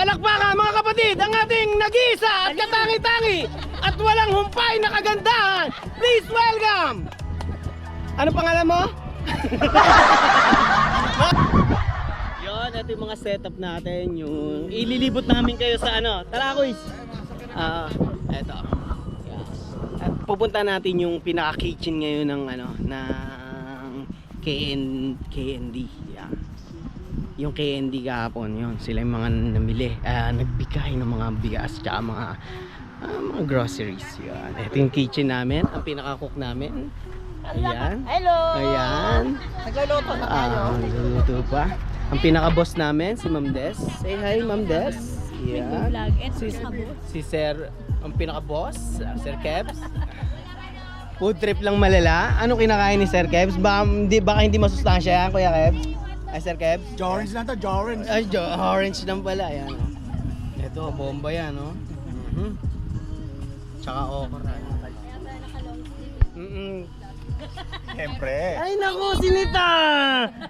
Palakpakan mga kapatid, ang ating nag-iisa at katangi-tangi at walang humpay na kagandahan. Please welcome! Ano pangalan mo? Yon, ito yung mga setup natin, yung ililibot namin kayo sa ano. Tara, Kuys! Eto. Yeah. At pupunta natin yung pinaka-kitchen ngayon ng ano, ng KND. Yeah. Yung KND kahapon, yun, sila yung mga namili, nagbigay ng mga bigas tsaka mga groceries. Yan. Ito yung kitchen namin, ang pinaka-cook namin. Ayan. Hello! Ayan. Nagluluto na tayo. Nagluluto pa. Ang pinaka-boss namin, si Ma'am Des. Say hi, Ma'am Des. Ayan. Si Sir, ang pinaka-boss, Sir Kebs. Food trip lang malala. Anong kinakain ni Sir Kebs? Baka hindi masustansya yan, Kuya Kebs? Ay, Sir Kebs? Orange lang to, orange. Ay, orange lang pala. Ayan, oh. Ito, bomba yan, oh. Tsaka okra. Siyempre. Ay, naku, sinita!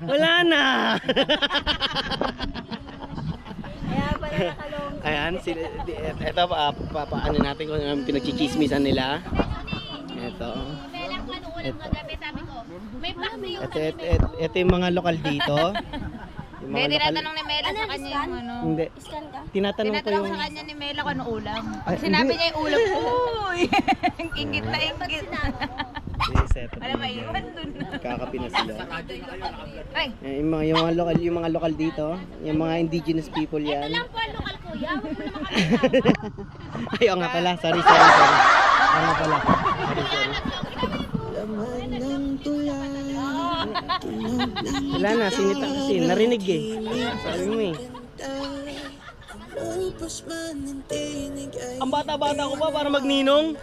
Wala na! Kaya pala nakalong. Ayan, ito, ano natin kung anong pinagchichismisan nila. Ito. May pakti yung Ito yung mga lokal dito. Yung mga Hindi, lokal. tinatanong ni Mela sa kanya yung ano. Hindi. Scan ka? Tinatanong ko Tinatanong yung... sa kanya ni Mela kung ano ulam. Ay, Sinabi hindi. niya yung ulam. Uy! Ingit na ingit. Alam mo, iwan dun. Kakapi na sila. Ay! Yung mga lokal dito, yung mga indigenous people yan. Ito lang po ang lokal kuya. Huwag mo naman kami. Ay, nga pala. Sorry. Nga pala. Sorry. Wala na, sinita kasi. Narinig eh. Sabi mo eh. Ang bata-bata ko pa para magninong.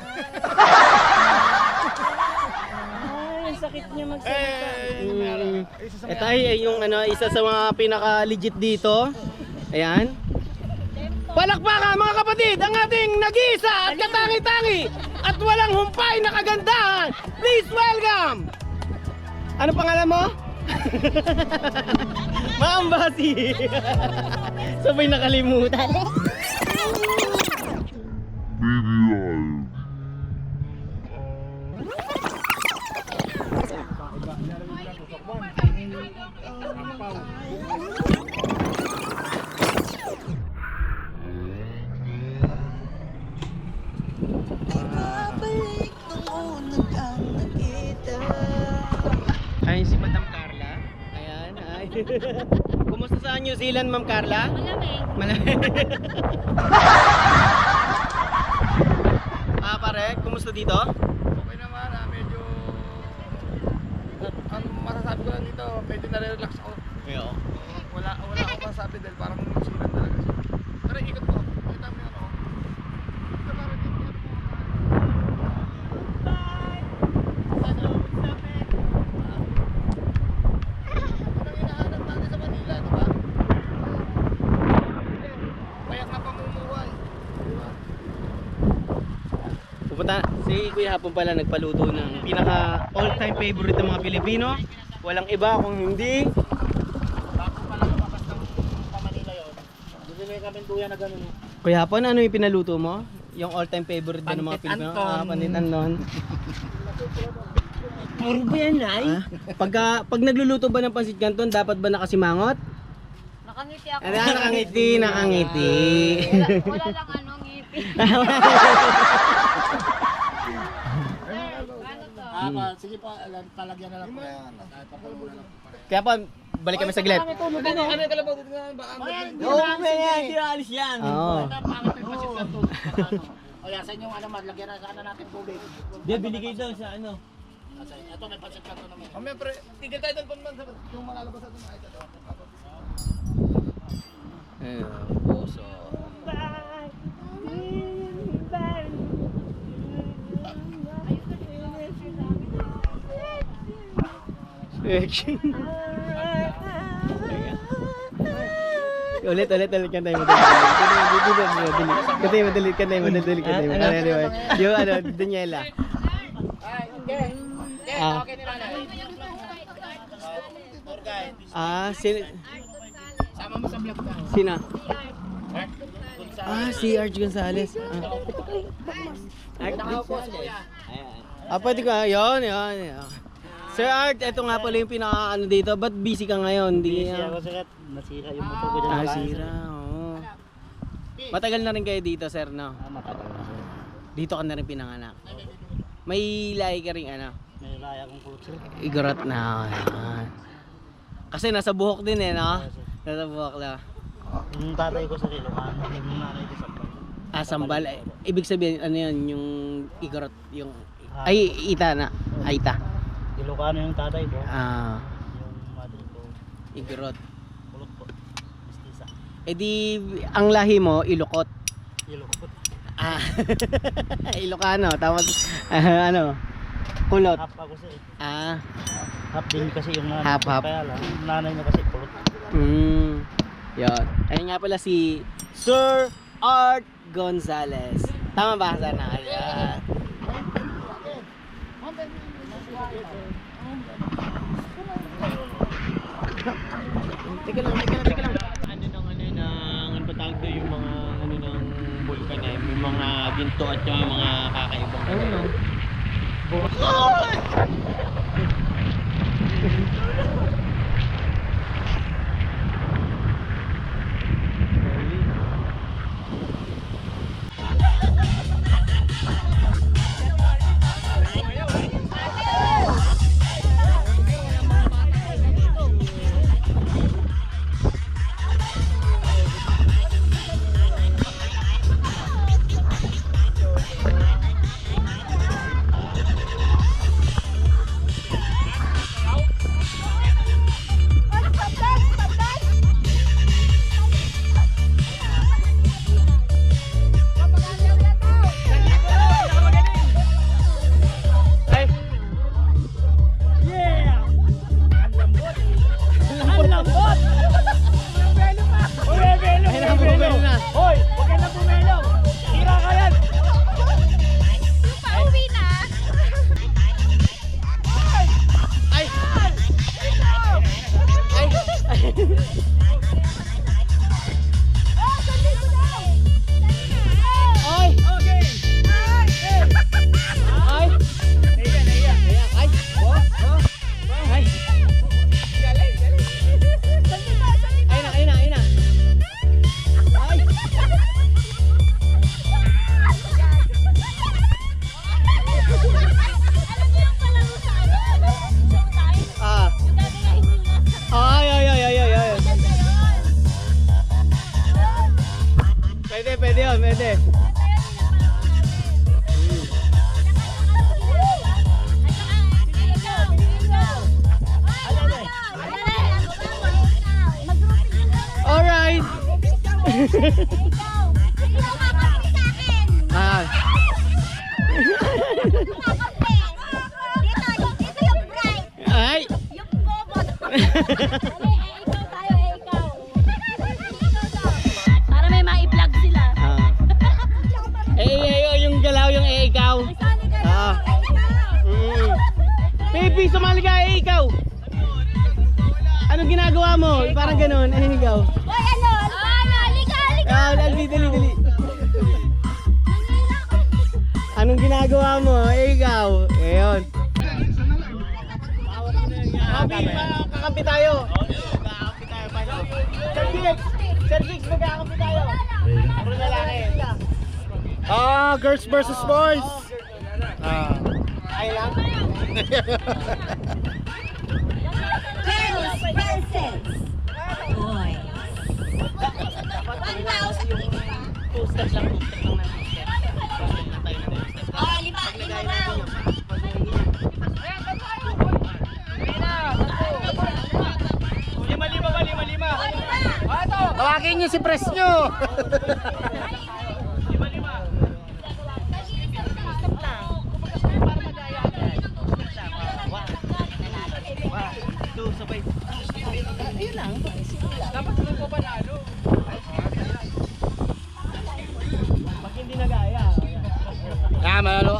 Ay, sakit niya magsalita. Ito ay yung ano, isa sa mga pinaka-legit dito. Ayan. Palakpakan mga kapatid, ang ating nag-iisa at katangi-tangi at walang humpay na kagandahan. Please welcome! Ano pangalan mo? Maambasi! Sabay nakalimutan. Ay, si Madam Carla. Ayan, ay. Kumusta sa New Zealand, Ma'am Carla? Malamig. Pare, kumusta dito? Okay naman, medyo... Ang masasabi ko lang dito, medyo nare-relax ako. Yo. Wala akong masasabi dahil parang sinan talaga siya. Pero ikot ko, makita mo yun ako. Ito parang din yun mo. Anong hinahanap natin sa Manila, di ba? Payak na pamumuhay. Di ba? Pupunta, si Kuya Hapon pala nagpaluto ng pinaka all-time favorite ng mga Pilipino. Walang iba kung hindi. Bago pa lang lumabas ng Manila yun. Bumili kami tuya na gano'n. Kuya Hapon, ano yung pinaluto mo? Yung all-time favorite din ng mga Pancit Pilipino? Anton. Pancit Anton. Puro ba yan, Nay? Pag nagluluto ba ng Pancit Canton, dapat ba nakasimangot? Nakangiti ako. Nakangiti. Wala lang ano, ngiti. Sige pa, talagyan na lang po. Papalo na lang. Kaya pa, balik kami saglit. Ano yung kalabaw dito nga ba? Hindi alis yan. Oo. O yan, sa inyong lagyan na sana natin tubig. Di, binigay daw sa ano. Ito may pancit canton naman. O pre, tigil tayo doon pa yung malalabas natin na ito. Puso. Ulit, kantay mo. Kantay mo, yung ano, Daniela. Sama mo sa vlog ka. Sina? Si Arch Gonzales. Ayan. Pwede ka. Yun. Sir Art, ito nga pala yung pinaka dito. Ba't busy ka ngayon? Hindi Ako sir, nasira yung motor ko dyan. sira. Oo. Matagal na rin kayo dito, sir, no? Matagal na sir. Dito ka na rin pinanganak. May lahi ka rin, May laya akong kulot sir. Igorot na. Ayan. Kasi nasa buhok din no? Nasa buhok na. Yung tatay ko sa Ilocano, yung nanay ko sa Sambal. Ibig sabihin, ano yun, yung igorot, yung... Ay, ita na. Aita. Ilocano yung tatay ko. Yung mother ko, igorot. kulot po. Mestiza. Di, ang lahi mo, ilokot. Ilocot. Ilocano. Tapos, kulot. Half ako sir. Half din kasi yung nanay. Half. Kaya lang, yung nanay niya kasi kulot. Yun. Ayun nga pala si Sir Art Gonzales. Tama ba? Sana. Ayan. Teka lang. Ano ba tawag doon yung mga ng vulkan eh? May mga ginto at yung mga kakaibang Pwede yun, pwede. Alright. Ay. Yung bobot. Ikaw tayo, ikaw. Para may ma-vlog sila. Yung galaw yung ikaw. Baby, sumali ka, ikaw. Anong ginagawa mo? Parang gano'n, ikaw. Hoy, ano? Liga. Dali. Anong ginagawa mo? Ikaw. Ayun. Kakampi tayo. Sir Fix, magkakampi tayo. Ako na lalaki. Girls versus boys. Ay lang. Girls versus boys. 1,000. Oh, lima round. Lima. Tawagin niyo si press nyo. Sabay. Ayun lang. Dapat mo pa panalo. Pag hindi nagaya. Manalo.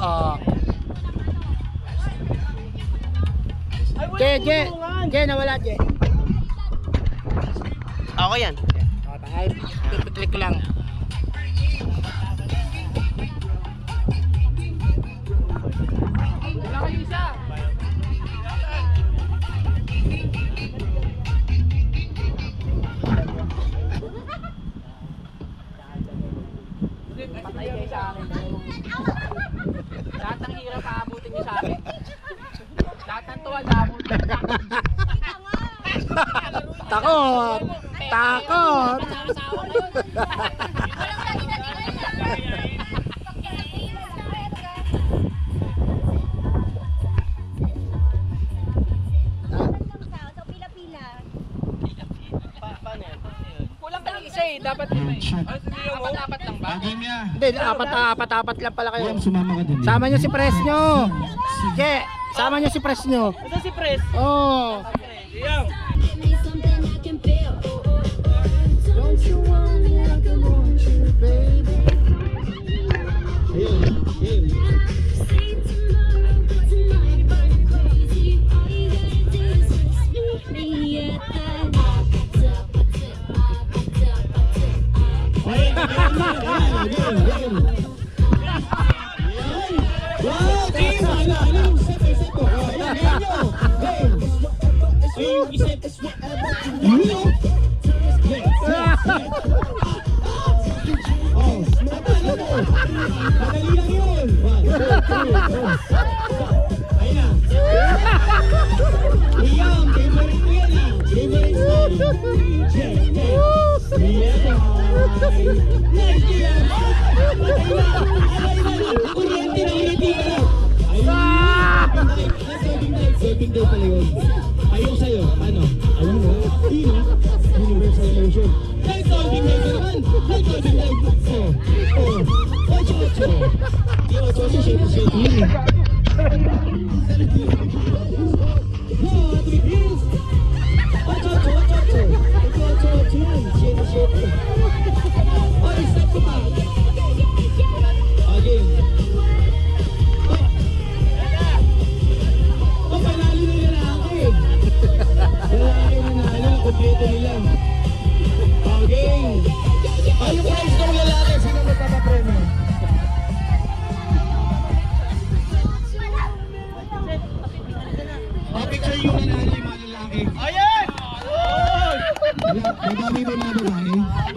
Je, nawala Je. Ako yan. Ay, click ko lang. Lahat ng hirap aabutin niyo sa akin. Lahat ng tuwa aabutin. Takot! Takot! Kulang ka ng isa eh. Dapat lima eh. Apat lang ba? Hindi, apat lang pala kayo. Sumama ka din. Sama nyo si Presnyo. Sige, sama nyo si Presnyo. Ito si Pres. Oh. Saving day pala yun. Ayaw sa'yo, ano? Ayaw mo? Yun, universal emotion. Hey, saving day ka naman! Hey, saving day! Ocho. Yung ocho, shady.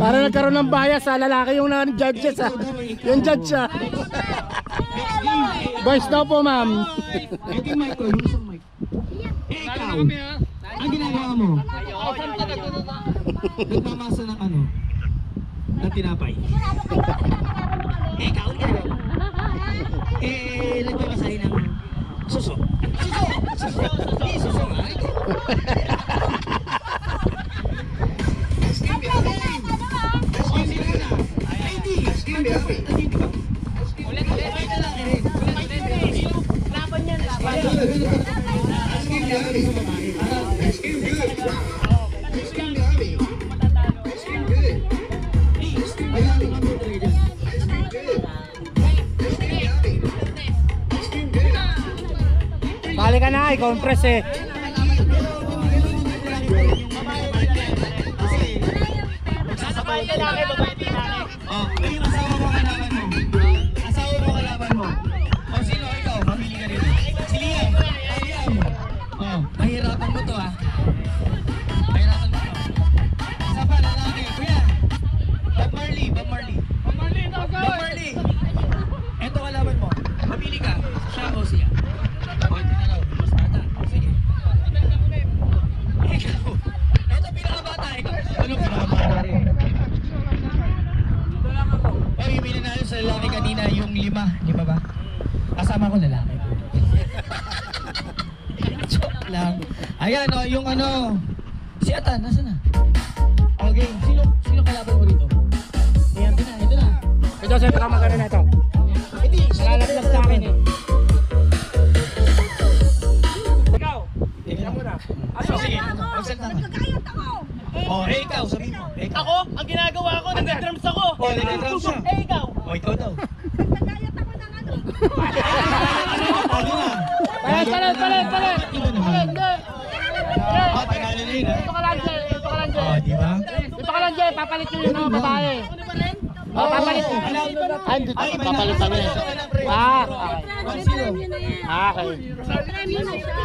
Para nagkaroon ng bias sa lalaki yung judges ah. Yung judge ah. Boys daw po ma'am. Ito yung mic ko, yung isang mic. Ikaw, ang ginagawa mo? Nagmamasa ng ano? Ng tinapay. Ikaw, ang ginagawa mo? Nagmamasahe ng suso. Suso nga. Bali ka na, i-compress eh. Babae lalaki, babae lalaki. Oh, yung asawa mo kalaban mo. Asawa mo kalaban mo. O sino? Ikaw, mamili ka rin. Si Liam. Oh, mahirapan mo to ah. Mahirapan mo to. Isa pa, lalaki. Kuya. Bob Marley. Ito kalaban mo. Mamili ka. Siya o siya. O, ito na raw. Mas bata. Sige. Ikaw. Ito pinakabata. Ikaw. Ano pinakabata rin? Ay, yung minanalo sa lalaki kanina, yung lima ba? Kasama ko lalaki. Joke lang. Ayan, oh, yung ano, si Atan, nasa na? Okay, sino kalaban mo rito? Ayan, ito na. Ito sa pagkamagano na ito. Hindi, Nalalaglag sa akin eh. ikaw muna. Ano? Sige, magsalita ka. Oh, ikaw, sabihin mo. Ako, ang ginagawa ko, nag-drums ako. Oh, nag-drums siya. Ikaw. Oh, ikaw daw. Palit. Iba naman. Oh, panalo na yun ah. Ito ka lang, Jay. Oh, di ba? Ito ka lang, Jay. papalit nyo yung mga babae. Papalit. Ay, hindi papalit kami. Okay. Sino? Okay.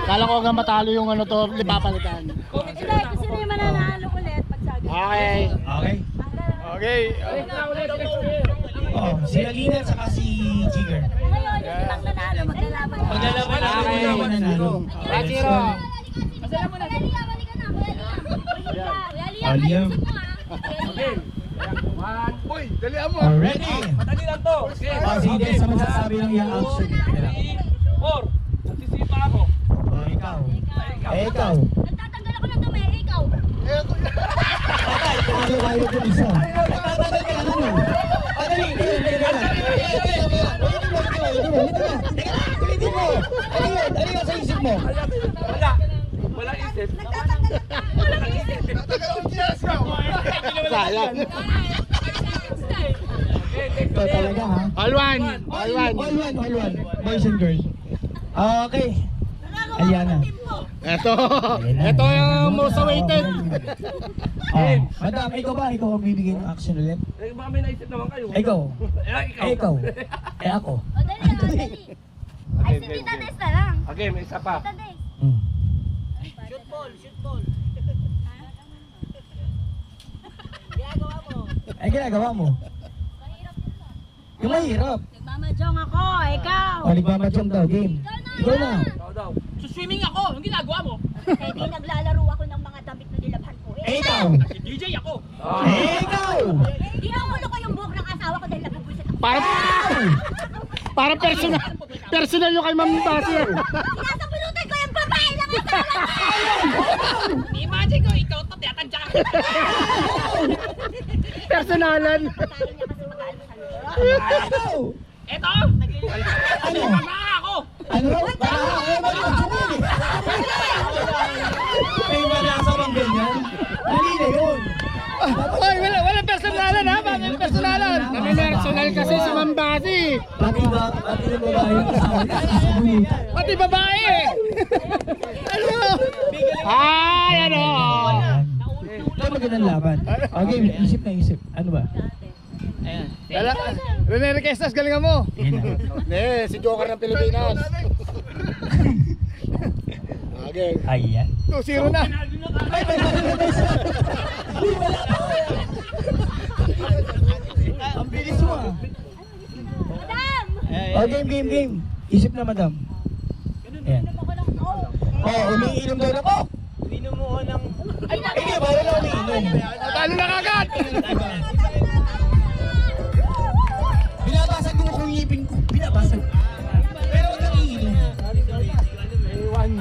Kala ko nga matalo yung ano to, papalitan. Hindi, kasi na yung mananalo ulit pag sabi. Okay. Okay. Okay. Oh, si Alina at saka si Jigger. Ngayon, yung ibang nanalo, maglalaban. Maglalaban na Okay. yung mananalo. Rachiro. Oh, Liam. Uy, dalihan mo. Oh, ready? Madali lang to. Okay. Oh, sige, sa magsasabi ng iyong action. Teka lang. 4. Nagsisipa ako. Oh, ikaw. Eh, ikaw. Nagtatanggal ako ng dumi, ikaw. Ano kayo ko isa? Tatanggal ka lang ano? Dali, ulitin mo. Ano yun sa isip mo? Wala. Walang isip. Tatagal ako dyan, scout. Sayang. Ito talaga ha? All one. All one. All one. Boys and girls. Okay. Aliana. Ito. Ito yung most awaited. Oh, madam, ikaw ba? Ikaw ang bibigyan ng action ulit? Eh, baka may naisip naman kayo. Ikaw. Eh, ikaw. Ako. O, dali, dali. Ay, si Tita Des na lang. Okay, may isa pa. Tita Des. Hmm. Ay, ginagawa mo. Yung mahirap. Nagmamadyong ako, ikaw. O, nagmamadyong daw, game. Ikaw na. Daw. Swimming ako, yung ginagawa mo. Eh, di naglalaro ako ng mga damit na nilabhan ko. Eh, ikaw. DJ ako. Eh, ikaw. Di ako ko yung buhok ng asawa ko dahil nabubuisit ako. Parang personal. Personal yung kay Ma'am Basi. Sinasapulutan ko yung babae ng asawa ko. Imagine ko, ikaw to, tiyatadya ka. Personalan. Pagkain niya kasi mag-aalmusal. Ikaw. Eto, Ano? mama ako. Ano? May malasa bang ganyan? Dali na yun. Ay, wala personalan ha. Bakit personalan? Kami personal kasi si Ma'am Basi. Pati yung babae yung kasama niya. Pati babae. Ano? Ay, ano? Ito magandang laban. Okay, isip na isip. Ano ba? Rene Requestas, galingan mo. Hindi, si Joker ng Pilipinas. Okay. Ayan. 2-0 na. Ang bilis mo ah. Madam! Oh, game. Isip na, madam. Ayan. Ako ng coke. Oh, umiinom daw na po. Uminom mo ng... Ay, Hindi, bawal na umiinom. Talo na kagad. Binabasag mo kung ngipin ko. Binabasag. Pero huwag kang iinom.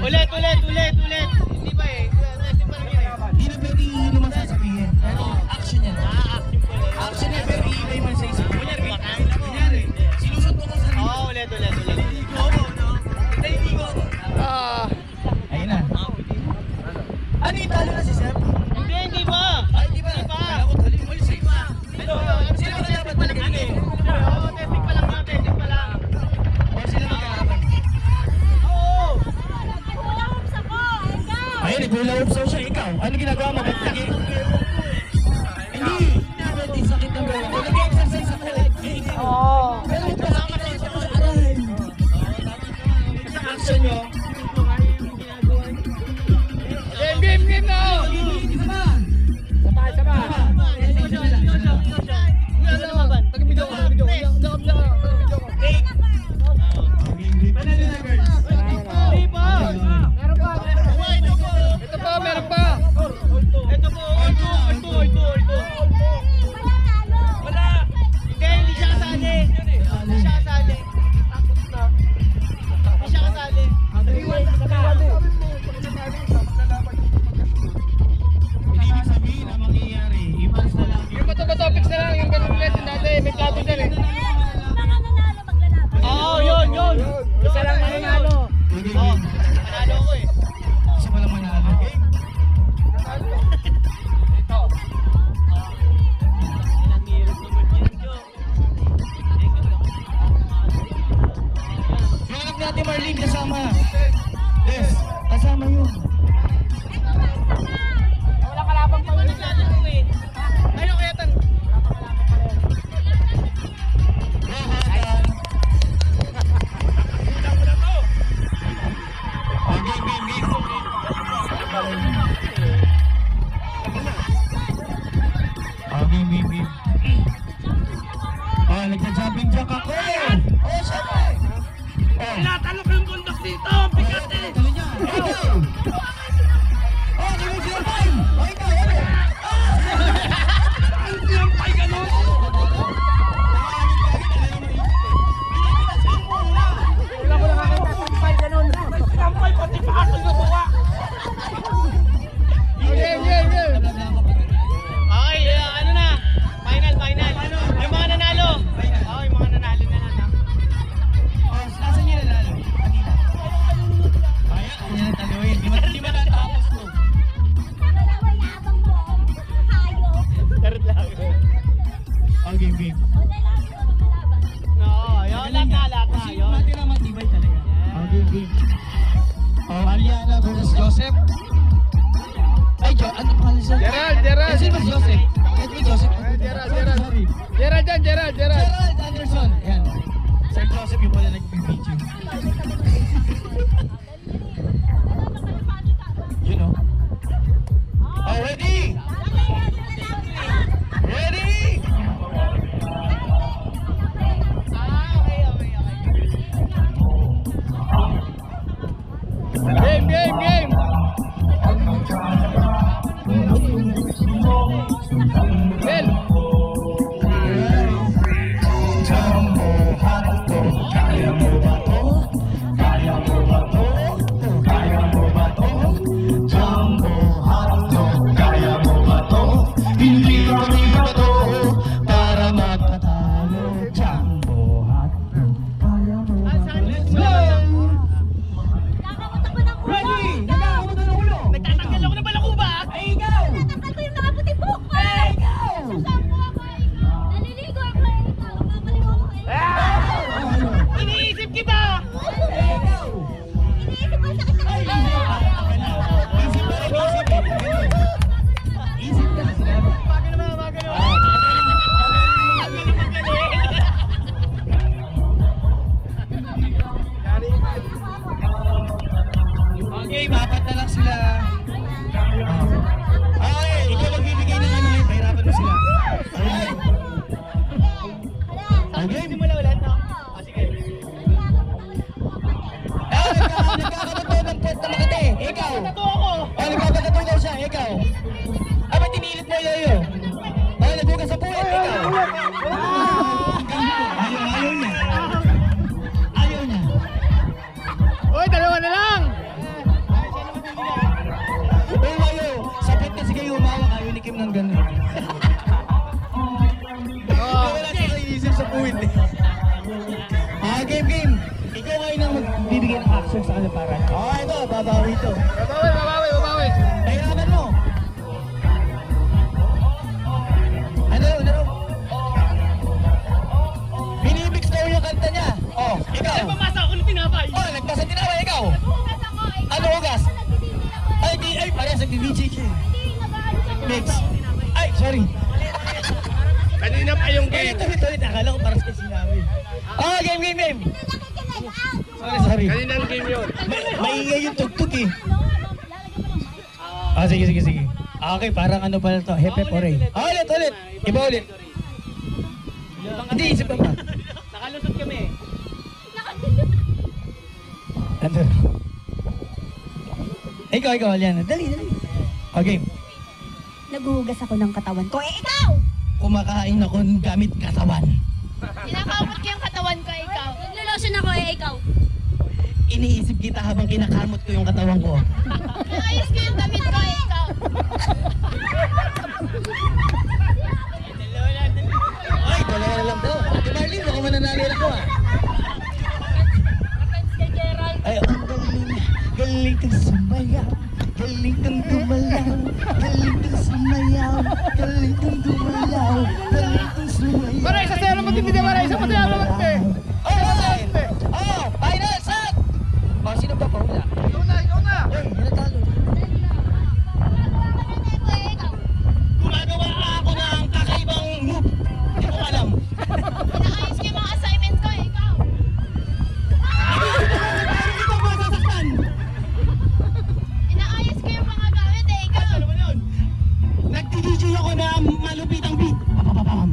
Ulit. Hindi ba eh? Kasi parang yun eh. Hindi na pwede iinom ang sasabihin. Action yan. Action yan, pero iinom man sa isip. Kunyari, sinusot mo ko sa Oo, ulit. Ayun na. Ano yung talo na si Sir? Hindi ba? Ay, di ba? Kala ko talo. Ulit sa iba. nabigyan ka ko. Oh, syempre. Oh. Tinatalok yung bundok dito. Ang bigat eh. Talo niya. Ikaw. Oh, gawin sila tayo. Oh, ikaw. Ang sinampay ganun. Wala ko lang nakita sampay ganun. Sinampay pati pa ako nagawa. Okay, ano na? Final. Yung mga nanalo. Oh, yung mga nanalo na lang. Oh, saan niya nalalo? Kanina. Kaya, kanya na taluin. Di ba natapos to? Yabang mo. Hayop. Tarot lang. Oh, game. Oo, yun. Lahat na. Yun. Matira matibay talaga. Oh, game. Oh, Aliana versus Joseph. Ay, ano pangalan siya? Gerald. Sino ba si Joseph? Kahit mo Joseph. Gerald. Sorry. Gerald Anderson. Yan. Sir Joseph yung pala nag-video. You know? Oh, ready? Ready? Game. Bel. Jumbo hotdog, kaya mo ba to? Kaya mo ba to? Kaya mo ba to? Jumbo hotdog, kaya mo ba to? Hindi kami ba to? Para magpatalo. Jumbo hotdog, kaya mo ba to? Nakakatakbo ng ulo. Nagkakamutan ng ulo! Nagtatanggal ako ng balakuba. Ay, ikaw! Natanggal ko yung mga puti-buhok ko. Ay, ikaw! Sasamo ako ikaw. Naliligo ako ikaw. Babaliw ako ikaw. Iniisip kita. Iniisip ko sakit ng ulo. Isip ka na sinabi. Okay, apat na lang sila. Okay, ikaw magbibigay ng ano, pahirapan mo sila. Okay? Simula ulit, no? Sige. Nagkakabato ng puwet na Makati. Ikaw. Ito ako. Nagkakabato daw siya. Ikaw. Ba't tinilit mo yoyo? Nagbukas sa puwet. Ikaw. Ayaw niya. Oy, dalawa na lang. Uy, Mayo, sapit kasi kayo umawak. Ayaw ni Kim ng gano'n. Wala siya iisip sa puwit eh. Game. Ikaw ngayon ang magbibigay ng action sa kanya para. Ito, babawi ito. Babawi. Kailangan mo. Ano? Binimix daw yung kanta niya. Oh, ikaw. Ay, pamasa ako ng tinapay. Oh, nagpasa tinaway, ikaw. Hugas ako ikaw. Ano hugas? Ay, parehas nag-DJ siya. Mix. Ay, sorry. Kanina pa yung game. Ulit. Akala ko para sa sinabi. Oh, game. Sorry. Kanina ang game yun. Maingay yung tugtog eh. Sige. Okay, parang ano pala to, hepe pore. Ulit. Iba ulit. Hindi, isip ka pa. Nakalusot kami. Ano? Ikaw, Aliana. Dali. Okay. Naghuhugas ako ng katawan ko. Ikaw! Kumakain ako gamit katawan. Kinakamot ko yung katawan ko, ikaw. Naglulosyon ako, ikaw. Iniisip kita habang kinakamot ko yung katawan ko. Naayos ko yung damit ko, ikaw. Ay, dalawa na lang daw. Ate Marlene, baka mananalo ako ah. Ay, ang galing kang sumayaw. Galing kang dumalaw. Galing kang sumayaw. Galing kang dumalaw. Galing kang sumayaw. Maray, isa sa'yo naman hindi maray. Isa pa sa'yo naman hindi. Final set! Sino ba pa? Ikaw na. Ay, natalo. Gumagawa ako ng kakaibang move. Hindi ko alam. Naayos ko yung mga assignment ko, ikaw. Hindi ko masasaktan. Inaayos ko yung mga gamit, ikaw. Nagdi-DJ ako na malupitang beat. Papapapam.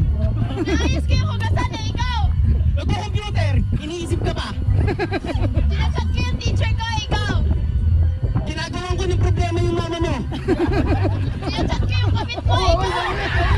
Naayos ko yung hugasan, ikaw. Kuya, chat ko yung kapit ko. Oo, may damit.